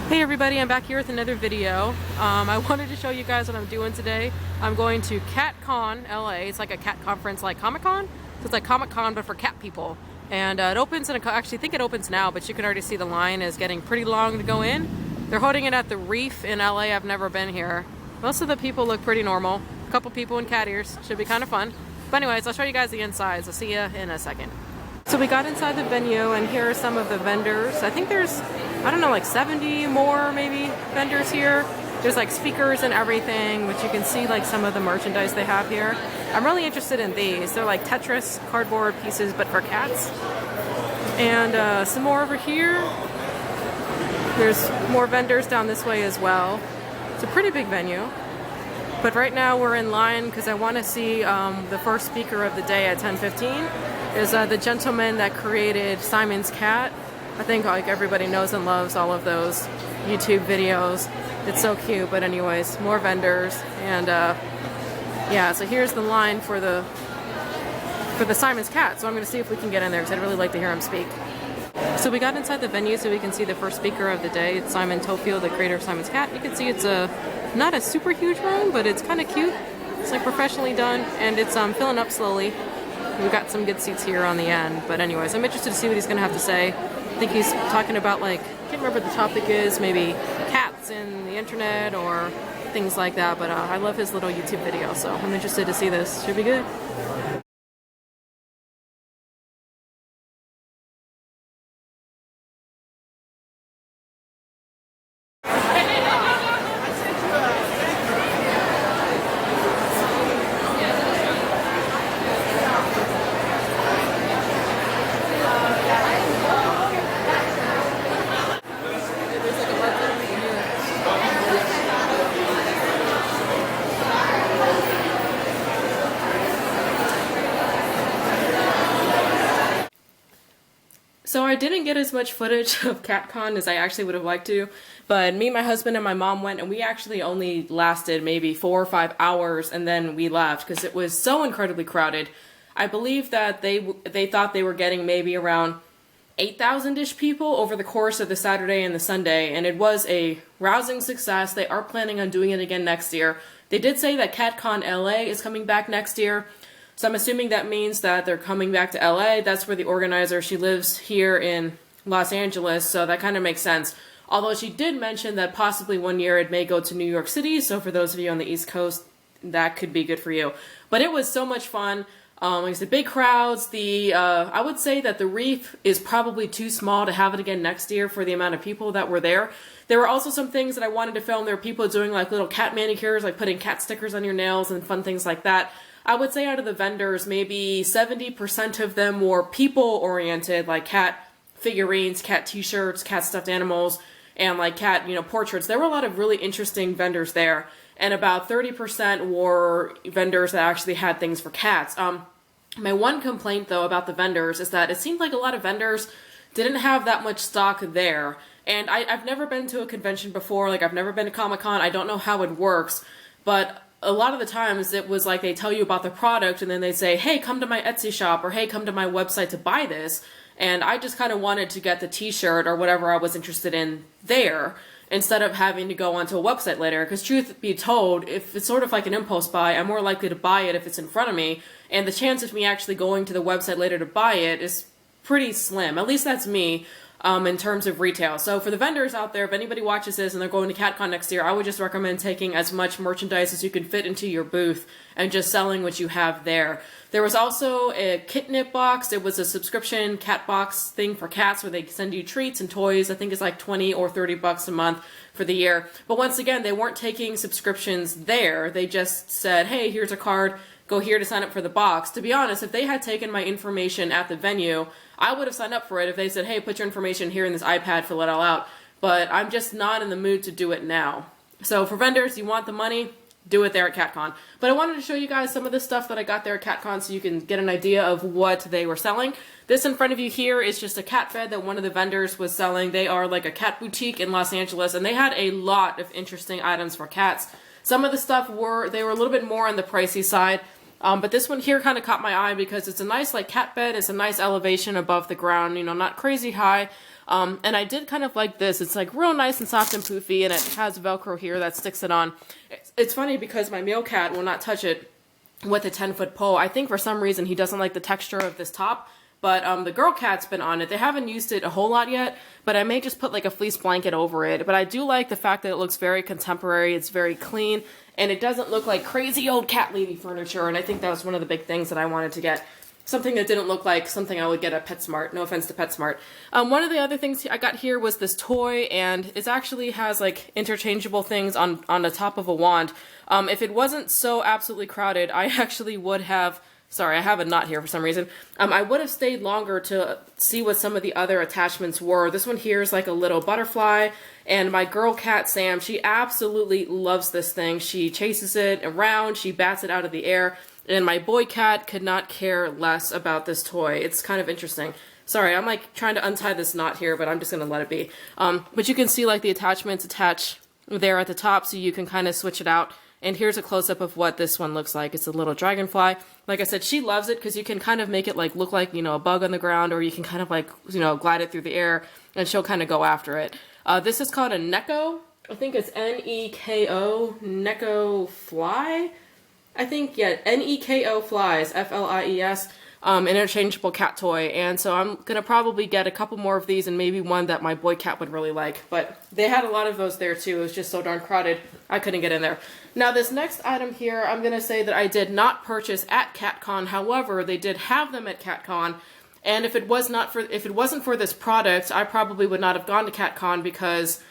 Hey everybody, I'm back here with another video. I wanted to show you guys what I'm doing today. I'm going to CatCon LA. It's like a cat conference like Comic-Con. So it's like Comic-Con but for cat people. And it opens, and actually I think it opens now, but you can already see the line is getting pretty long to go in. They're holding it at the Reef in LA. I've never been here. Most of the people look pretty normal. A couple people in cat ears. Should be kind of fun. But anyways, I'll show you guys the insides. I'll see you in a second. So we got inside the venue, and here are some of the vendors. I think there's, I don't know, like 70 more maybe vendors here. There's like speakers and everything, which you can see like some of the merchandise they have here. I'm really interested in these. They're like Tetris cardboard pieces, but for cats. And some more over here. There's more vendors down this way as well. It's a pretty big venue. But right now we're in line because I want to see the first speaker of the day at 10:15. Is the gentleman that created Simon's Cat. I think like everybody knows and loves all of those YouTube videos. It's so cute. But anyways, more vendors, and yeah. So here's the line for the Simon's Cat. So I'm going to see if we can get in there because I'd really like to hear him speak. So we got inside the venue so we can see the first speaker of the day. It's Simon Tofield, the creator of Simon's Cat. You can see it's not a super huge room, but it's kind of cute. It's like professionally done, and it's filling up slowly. We've got some good seats here on the end, but anyways, I'm interested to see what he's going to have to say. I think he's talking about, like, I can't remember what the topic is, maybe cats and the internet or things like that, but I love his little YouTube video, so I'm interested to see this. Should be good. So I didn't get as much footage of CatCon as I actually would have liked to, but me, my husband, and my mom went, and we actually only lasted maybe 4 or 5 hours, and then we left because it was so incredibly crowded. I believe that they thought they were getting maybe around 8,000-ish people over the course of the Saturday and the Sunday, and it was a rousing success. They are planning on doing it again next year. They did say that CatCon LA is coming back next year. So I'm assuming that means that they're coming back to LA. That's where the organizer, she lives here in Los Angeles, so that kind of makes sense. Although she did mention that possibly one year it may go to New York City, so for those of you on the East Coast, that could be good for you. But it was so much fun. Like I said, big crowds. I would say that the Reef is probably too small to have it again next year for the amount of people that were there. There were also some things that I wanted to film. There were people doing like little cat manicures, like putting cat stickers on your nails and fun things like that. I would say out of the vendors, maybe 70% of them were people-oriented, like cat figurines, cat t-shirts, cat stuffed animals, and like cat, portraits. There were a lot of really interesting vendors there, and about 30% were vendors that actually had things for cats. My one complaint, though, about the vendors is that it seemed like a lot of vendors didn't have that much stock there. And I've never been to a convention before, like I've never been to Comic-Con, I don't know how it works, but a lot of the times it was like they tell you about the product and then they say, hey, come to my Etsy shop, or hey, come to my website to buy this. And I just kind of wanted to get the t-shirt or whatever I was interested in there instead of having to go onto a website later. Because truth be told, if it's sort of like an impulse buy, I'm more likely to buy it if it's in front of me. And the chance of me actually going to the website later to buy it is pretty slim. At least that's me. In terms of retail. So for the vendors out there, if anybody watches this and they're going to CatCon next year, I would just recommend taking as much merchandise as you can fit into your booth and just selling what you have there. There was also a Kitnip box. It was a subscription cat box thing for cats where they send you treats and toys. I think it's like 20 or 30 bucks a month for the year. But once again, they weren't taking subscriptions there. They just said, hey, here's a card. Go here to sign up for the box. To be honest, if they had taken my information at the venue, I would have signed up for it if they said, hey, put your information here in this iPad, fill it all out. But I'm just not in the mood to do it now. So for vendors, you want the money, do it there at CatCon. But I wanted to show you guys some of the stuff that I got there at CatCon so you can get an idea of what they were selling. This in front of you here is just a cat bed that one of the vendors was selling. They are like a cat boutique in Los Angeles, and they had a lot of interesting items for cats. Some of the stuff they were a little bit more on the pricey side. But this one here kind of caught my eye because it's a nice like cat bed. It's a nice elevation above the ground, not crazy high. And I did kind of like this. It's like real nice and soft and poofy, and it has Velcro here that sticks it on. It's funny because my male cat will not touch it with a 10-foot pole. I think for some reason he doesn't like the texture of this top. But the girl cat's been on it. They haven't used it a whole lot yet, but I may just put like a fleece blanket over it. But I do like the fact that it looks very contemporary. It's very clean, and it doesn't look like crazy old cat lady furniture. And I think that was one of the big things that I wanted to get. Something that didn't look like something I would get at PetSmart. No offense to PetSmart. One of the other things I got here was this toy, and it actually has like interchangeable things on the top of a wand. If it wasn't so absolutely crowded, I actually would have... Sorry, I have a knot here for some reason. I would have stayed longer to see what some of the other attachments were. This one here is like a little butterfly, and my girl cat, Sam, she absolutely loves this thing. She chases it around, she bats it out of the air, and my boy cat could not care less about this toy. It's kind of interesting. Sorry, I'm like trying to untie this knot here, but I'm just going to let it be. But you can see like the attachments attach there at the top, so you can kind of switch it out. And here's a close-up of what this one looks like. It's a little dragonfly. Like I said, she loves it because you can kind of make it like look like, you know, a bug on the ground, or you can kind of like, you know, glide it through the air, and she'll kind of go after it. This is called a Neko. I think it's N-E-K-O, Neko Fly. I think, yeah, N-E-K-O Flies, F-L-I-E-S. Interchangeable cat toy, and so I'm gonna probably get a couple more of these and maybe one that my boy cat would really like, but they had a lot of those there too. It was just so darn crowded I couldn't get in there. Now this next item here, I'm gonna say that I did not purchase at CatCon. However, they did have them at CatCon, and if it wasn't for this product, I probably would not have gone to CatCon, because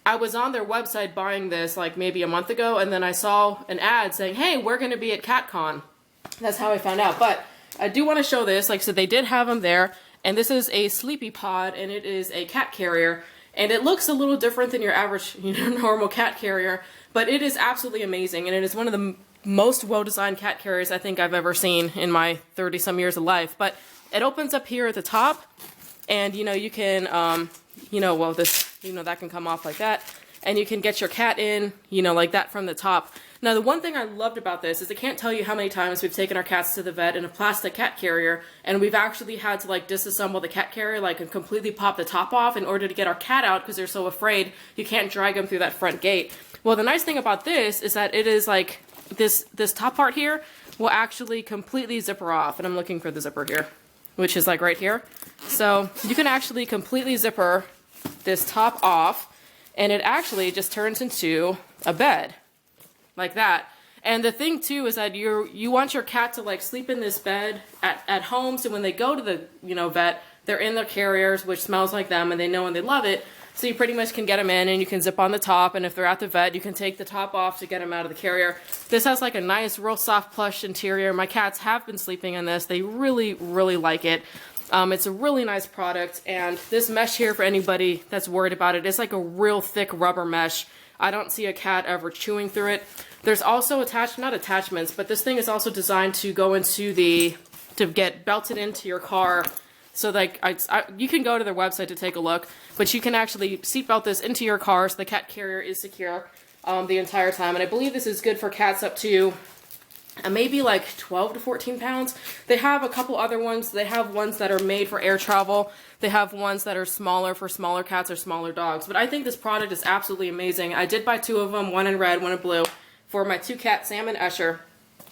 I was on their website buying this like maybe a month ago, and then I saw an ad saying, hey, we're gonna be at CatCon. That's how I found out. But I do want to show this. Like I said, they did have them there, and this is a Sleepypod, and it is a cat carrier, and it looks a little different than your average, you know, normal cat carrier, but it is absolutely amazing, and it is one of the most well-designed cat carriers I think I've ever seen in my 30-some years of life. But it opens up here at the top, and you know, you can, you know, well, this, you know, that can come off like that, and you can get your cat in, you know, like that from the top. Now, the one thing I loved about this is I can't tell you how many times we've taken our cats to the vet in a plastic cat carrier, and we've actually had to like disassemble the cat carrier, like, and completely pop the top off in order to get our cat out, because they're so afraid you can't drag them through that front gate. Well, the nice thing about this is that it is like this top part here will actually completely zipper off, and I'm looking for the zipper here, which is like right here. So you can actually completely zipper this top off, and it actually just turns into a bed. Like that. And the thing too is that you want your cat to like sleep in this bed at home, so when they go to the, you know, vet, they're in their carriers, which smells like them, and they know and they love it. So you pretty much can get them in, and you can zip on the top, and if they're at the vet, you can take the top off to get them out of the carrier. This has like a nice, real soft plush interior. My cats have been sleeping in this. They really, really like it. It's a really nice product, and this mesh here, for anybody that's worried about it, is like a real thick rubber mesh. I don't see a cat ever chewing through it. There's also not attachments, but this thing is also designed to go into to get belted into your car. So like, you can go to their website to take a look, but you can actually seatbelt this into your car, so the cat carrier is secure the entire time. And I believe this is good for cats up to maybe like 12 to 14 pounds. They have a couple other ones. They have ones that are made for air travel. They have ones that are smaller for smaller cats or smaller dogs. But I think this product is absolutely amazing. I did buy two of them, one in red, one in blue, for my two cats, Sam and Escher.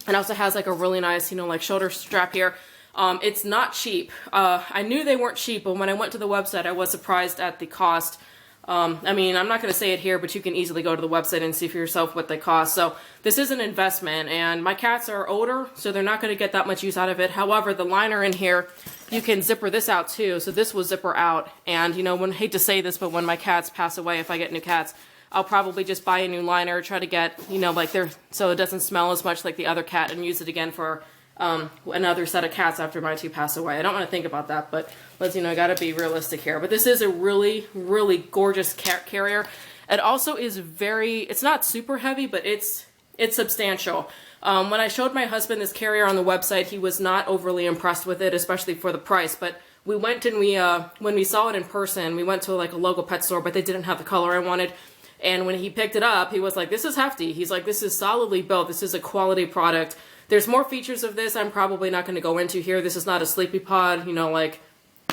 And also has like a really nice, you know, like shoulder strap here. It's not cheap. I knew they weren't cheap, but when I went to the website, I was surprised at the cost. I mean, I'm not going to say it here, but you can easily go to the website and see for yourself what they cost. So this is an investment, and my cats are older, so they're not going to get that much use out of it. However, the liner in here, you can zipper this out too. So this will zipper out. And, you know, I hate to say this, but when my cats pass away, if I get new cats, I'll probably just buy a new liner, try to get, you know, like so it doesn't smell as much like the other cat, and use it again for another set of cats after my two pass away. I don't want to think about that, but let's, you know, gotta be realistic here. But this is a really, really gorgeous cat carrier. It also is it's not super heavy, but it's substantial. When I showed my husband this carrier on the website, he was not overly impressed with it, especially for the price. But we went and when we saw it in person, we went to like a local pet store, but they didn't have the color I wanted. And when he picked it up, he was like, this is hefty. He's like, this is solidly built. This is a quality product. There's more features of this I'm probably not going to go into here. This is not a Sleepypod, you know, like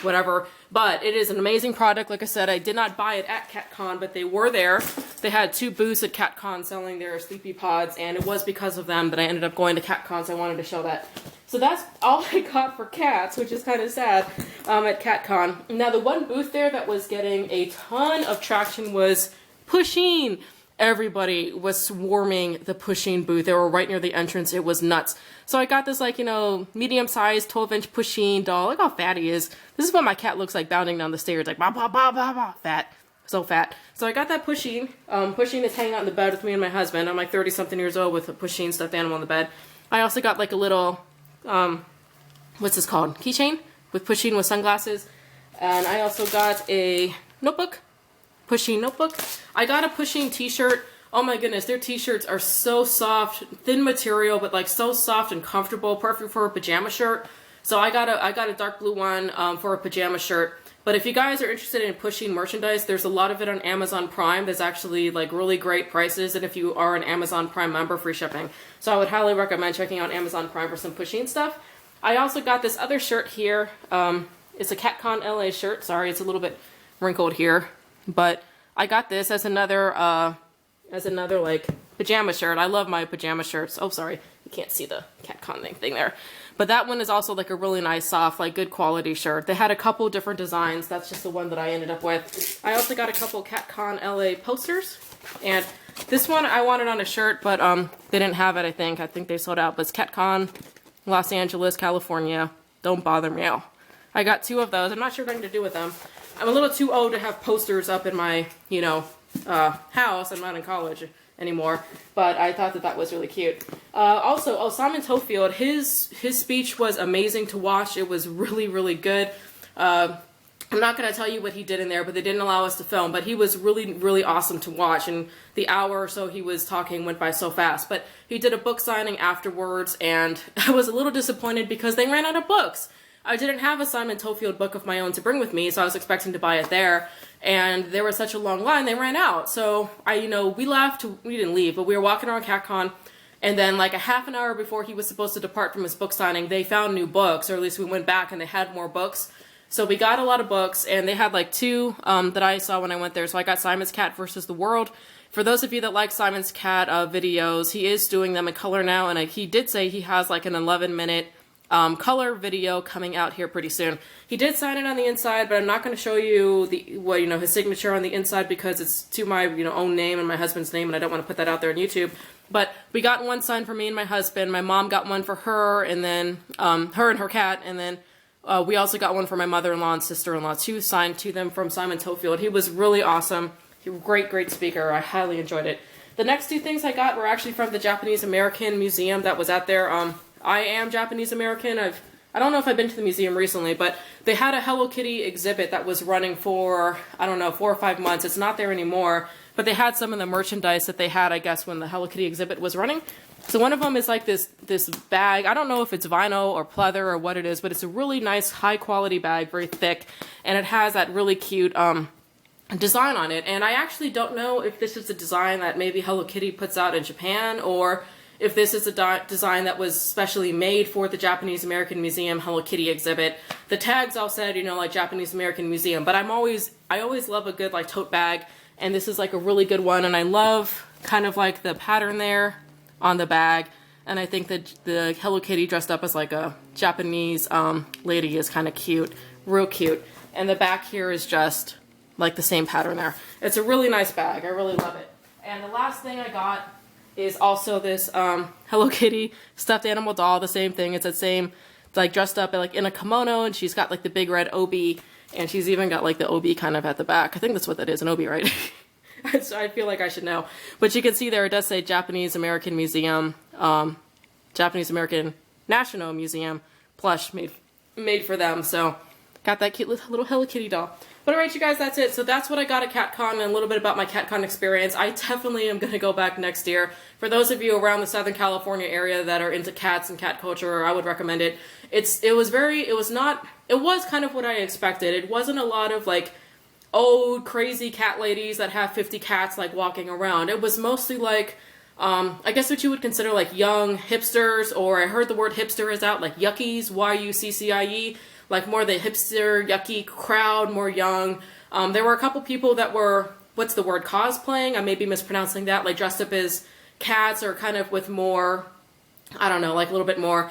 whatever. But it is an amazing product. Like I said, I did not buy it at CatCon, but they were there. They had 2 booths at CatCon selling their Sleepypods, and it was because of them that I ended up going to CatCon, so I wanted to show that. So that's all I got for cats, which is kind of sad, at CatCon. Now, the one booth there that was getting a ton of traction was Pusheen. Everybody was swarming the Pusheen booth. They were right near the entrance. It was nuts. So I got this, like, you know, medium-sized 12-inch Pusheen doll. Look how fat he is. This is what my cat looks like bounding down the stairs, like, bah, bah, bah, bah, bah. Fat. So fat. So I got that Pusheen. Pusheen is hanging out in the bed with me and my husband. I'm like 30-something years old with a Pusheen stuffed animal in the bed. I also got, like, a little, what's this called? Keychain with Pusheen with sunglasses. And I also got a notebook. Pusheen notebook. I got a Pusheen t-shirt. Oh my goodness, their t-shirts are so soft, thin material, but like so soft and comfortable, perfect for a pajama shirt. So I got a dark blue one for a pajama shirt. But if you guys are interested in Pusheen merchandise, there's a lot of it on Amazon Prime. There's actually like really great prices, and if you are an Amazon Prime member, free shipping. So I would highly recommend checking out Amazon Prime for some Pusheen stuff. I also got this other shirt here. It's a CatCon LA shirt. Sorry, it's a little bit wrinkled here. But I got this as another like pajama shirt. I love my pajama shirts. Oh, sorry, you can't see the CatCon thing there. But that one is also like a really nice, soft, like good quality shirt. They had a couple different designs. That's just the one that I ended up with. I also got a couple CatCon LA posters, and this one I wanted on a shirt, but they didn't have it. I think they sold out. But it's CatCon Los Angeles, California. Don't bother me. I got 2 of those. I'm not sure what I'm going to do with them. I'm a little too old to have posters up in my, you know, house. I'm not in college anymore, but I thought that was really cute. Also, Simon Tofield, his speech was amazing to watch. It was really, really good. I'm not going to tell you what he did in there, but they didn't allow us to film, but he was really, really awesome to watch, and the hour or so he was talking went by so fast. But he did a book signing afterwards, and I was a little disappointed because they ran out of books. I didn't have a Simon Tofield book of my own to bring with me, so I was expecting to buy it there. And there was such a long line, they ran out. So we left, we didn't leave, but we were walking around CatCon, and then like a half an hour before he was supposed to depart from his book signing, they found new books, or at least we went back and they had more books. So we got a lot of books, and they had like 2 that I saw when I went there. So I got Simon's Cat versus the World. For those of you that like Simon's Cat videos, he is doing them in color now, and he did say he has like an 11-minute color video coming out here pretty soon. He did sign it on the inside, but I'm not going to show you his signature on the inside because it's to my own name and my husband's name, and I don't want to put that out there on YouTube. But we got one signed for me and my husband. My mom got one for her, and then her and her cat, and then we also got one for my mother-in-law and sister-in-law, 2 signed to them from Simon Tofield. He was really awesome. He was a great speaker. I highly enjoyed it. The next 2 things I got were actually from the Japanese American Museum that was out there. I am Japanese American. I don't know if I've been to the museum recently, but they had a Hello Kitty exhibit that was running for, I don't know, 4 or 5 months. It's not there anymore, but they had some of the merchandise that they had, I guess, when the Hello Kitty exhibit was running. So one of them is like this bag. I don't know if it's vinyl or pleather or what it is, but it's a really nice, high-quality bag, very thick, and it has that really cute design on it. And I actually don't know if this is a design that maybe Hello Kitty puts out in Japan, or if this is a design that was specially made for the Japanese American Museum Hello Kitty exhibit. The tags all said, like Japanese American Museum, but I always love a good like tote bag, and this is like a really good one, and I love kind of like the pattern there on the bag, and I think that the Hello Kitty dressed up as like a Japanese lady is kind of cute, real cute, and the back here is just like the same pattern there. It's a really nice bag. I really love it. And the last thing I got is also this Hello Kitty stuffed animal doll, the same thing. It's the same, like dressed up like in a kimono, and she's got like the big red obi, and she's even got like the obi kind of at the back. I think that's what that is, an obi, right? So I feel like I should know. But you can see there, it does say Japanese American Museum, Japanese American National Museum plush made for them. So got that cute little Hello Kitty doll. But alright, you guys, that's it. So that's what I got at CatCon, and a little bit about my CatCon experience. I definitely am going to go back next year. For those of you around the Southern California area that are into cats and cat culture, I would recommend it. It was kind of what I expected. It wasn't a lot of like old crazy cat ladies that have 50 cats like walking around. It was mostly like, I guess what you would consider like young hipsters, or I heard the word hipster is out, like yuckies, Y-U-C-C-I-E. like more the hipster, yucky crowd, more young. There were a couple people that were, what's the word, cosplaying? I may be mispronouncing that, like dressed up as cats or kind of with more, I don't know, like a little bit more,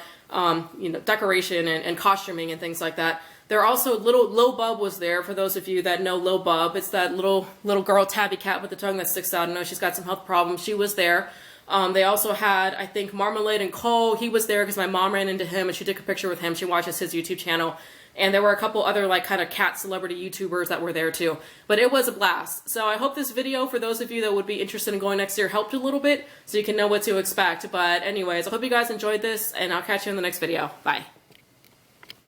decoration and costuming and things like that. There are also Lil Bub was there, for those of you that know Lil Bub. It's that little girl tabby cat with the tongue that sticks out. I know she's got some health problems. She was there. They also had, I think, Marmalade and Cole. He was there because my mom ran into him and she took a picture with him. She watches his YouTube channel. And there were a couple other like kind of cat celebrity YouTubers that were there too. But it was a blast. So I hope this video, for those of you that would be interested in going next year, helped a little bit so you can know what to expect. But anyways, I hope you guys enjoyed this and I'll catch you in the next video. Bye.